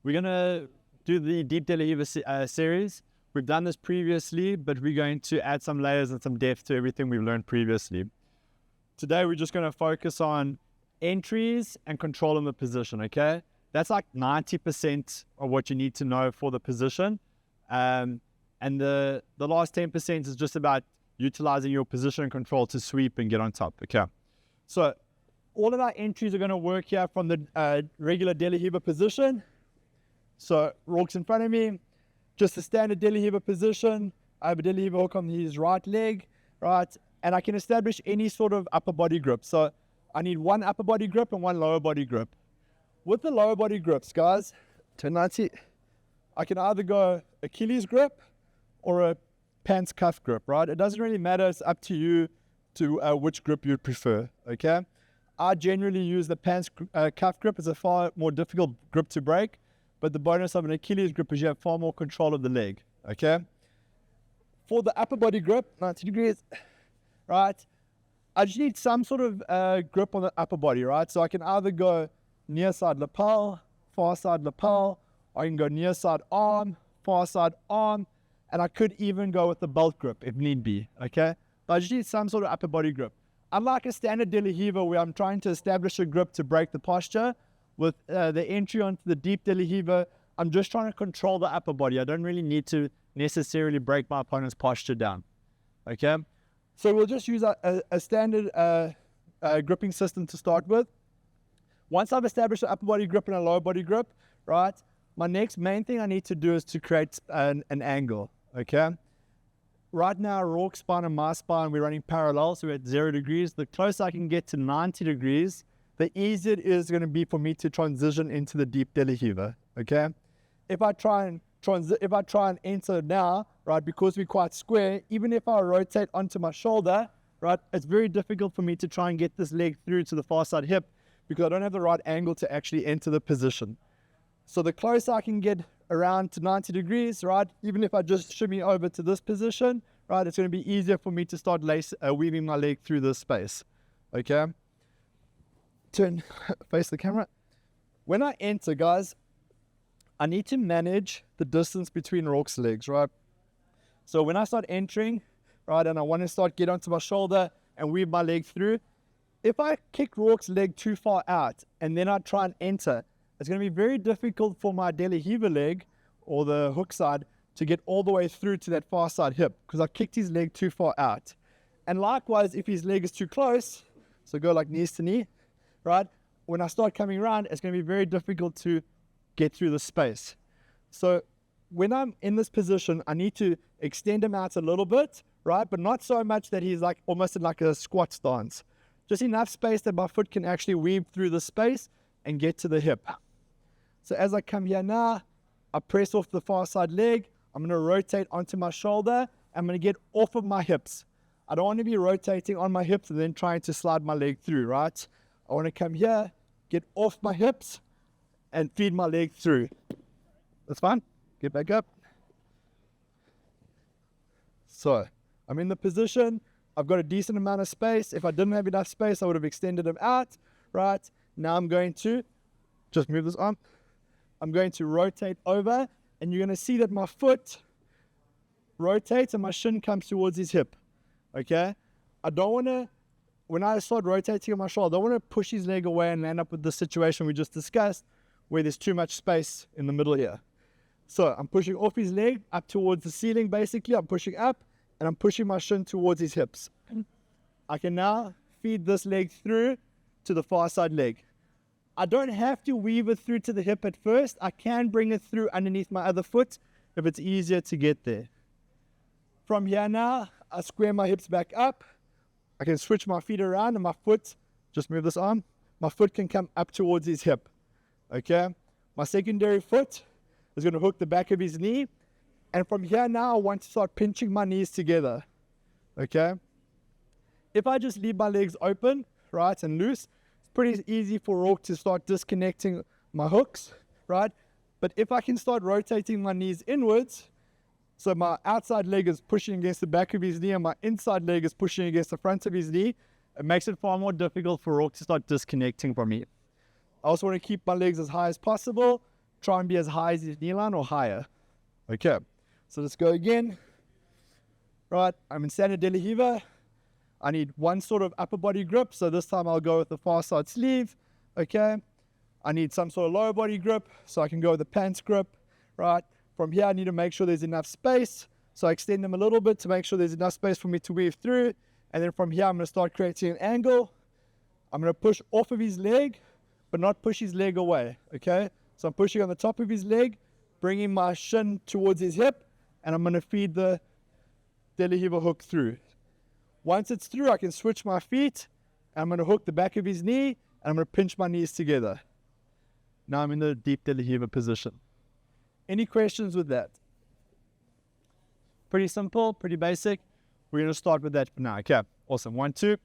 We're going to do the deep belly heaver series. We've done this previously, but we're going to add some layers and some depth to everything we've learned previously. Today, we're just going to focus on entries and controlling the position, okay? That's like 90% of what you need to know for the position. And the last 10% is just about utilizing your position and control to sweep and get on top, okay? So all of our entries are going to work here from the regular belly heaver position. So Rourke's in front of me, just a standard belly heaver position. I have a belly heaver hook on his right leg, right? And I can establish any sort of upper body grip. So I need one upper body grip and one lower body grip. With the lower body grips, guys, to 90, I can either go Achilles grip or a pants cuff grip, right? It doesn't really matter. It's up to you to which grip you prefer, okay? I generally use the pants cuff grip. It's a far more difficult grip to break, but the bonus of an Achilles grip is you have far more control of the leg, okay? For the upper body grip, 90 degrees, right? I just need some sort of grip on the upper body, right? So I can either go near side lapel, far side lapel, or I can go near side arm, far side arm, and I could even go with the belt grip if need be, okay? But I just need some sort of upper body grip. Unlike a standard belly heaver where I'm trying to establish a grip to break the posture, with the entry onto the deep belly heaver, I'm just trying to control the upper body. I don't really need to necessarily break my opponent's posture down, okay? So we'll just use a standard gripping system to start with. Once I've established an upper body grip and a lower body grip, right, my next main thing I need to do is to create an angle, okay? Right now, Rourke's spine and my spine, we're running parallel, so we're at 0 degrees. The closer I can get to 90 degrees, the easier it is going to be for me to transition into the deep belly heaver, okay? If I try and enter now, right, because we're quite square, even if I rotate onto my shoulder, right, it's very difficult for me to try and get this leg through to the far side hip because I don't have the right angle to actually enter the position. So the closer I can get around to 90 degrees, right, even if I just shimmy over to this position, right, it's going to be easier for me to start weaving my leg through this space, okay? Turn, face the camera. When I enter, guys, I need to manage the distance between Rourke's legs, right? So when I start entering, right, and I want to get onto my shoulder and weave my leg through, if I kick Rourke's leg too far out and then I try and enter, it's going to be very difficult for my belly heaver leg or the hook side to get all the way through to that far side hip because I kicked his leg too far out. And likewise, if his leg is too close, so go like knees to knee, right? When I start coming around, it's going to be very difficult to get through the space. So when I'm in this position, I need to extend him out a little bit, right? But not so much that he's like almost in like a squat stance. Just enough space that my foot can actually weave through the space and get to the hip. So as I come here now, I press off the far side leg. I'm going to rotate onto my shoulder. I'm going to get off of my hips. I don't want to be rotating on my hips and then trying to slide my leg through, right? I want to come here, get off my hips, and feed my leg through. That's fine. Get back up. So I'm in the position. I've got a decent amount of space. If I didn't have enough space, I would have extended him out, right? Now I'm going to just move this arm. I'm going to rotate over, and you're going to see that my foot rotates and my shin comes towards his hip, okay? I don't want to, when I start rotating on my shoulder, I don't want to push his leg away and land up with the situation we just discussed where there's too much space in the middle here. So I'm pushing off his leg up towards the ceiling, basically. I'm pushing up, and I'm pushing my shin towards his hips. I can now feed this leg through to the far side leg. I don't have to weave it through to the hip at first. I can bring it through underneath my other foot if it's easier to get there. From here now, I square my hips back up. I can switch my feet around and my foot, just move this arm, my foot can come up towards his hip, okay? My secondary foot is going to hook the back of his knee. And from here now, I want to start pinching my knees together, okay? If I just leave my legs open, right, and loose, it's pretty easy for Rourke to start disconnecting my hooks, right? But if I can start rotating my knees inwards, so my outside leg is pushing against the back of his knee and my inside leg is pushing against the front of his knee, it makes it far more difficult for Rourke to start disconnecting from me. I also want to keep my legs as high as possible, try and be as high as his knee line or higher. Okay, so let's go again. Right, I'm in standard deli Riva. I need one sort of upper body grip, so this time I'll go with the far side sleeve. Okay, I need some sort of lower body grip, so I can go with the pants grip. Right, from here I need to make sure there's enough space, so I extend them a little bit to make sure there's enough space for me to weave through. And then from here I'm going to start creating an angle. I'm going to push off of his leg, but not push his leg away. Okay, so I'm pushing on the top of his leg, bringing my shin towards his hip, and I'm going to feed the deli Riva hook through. Once it's through, I can switch my feet, and I'm going to hook the back of his knee, and I'm going to pinch my knees together. Now I'm in the deep deli Riva position. Any questions with that? Pretty simple, pretty basic. We're going to start with that for now. Okay, awesome. 1, 2.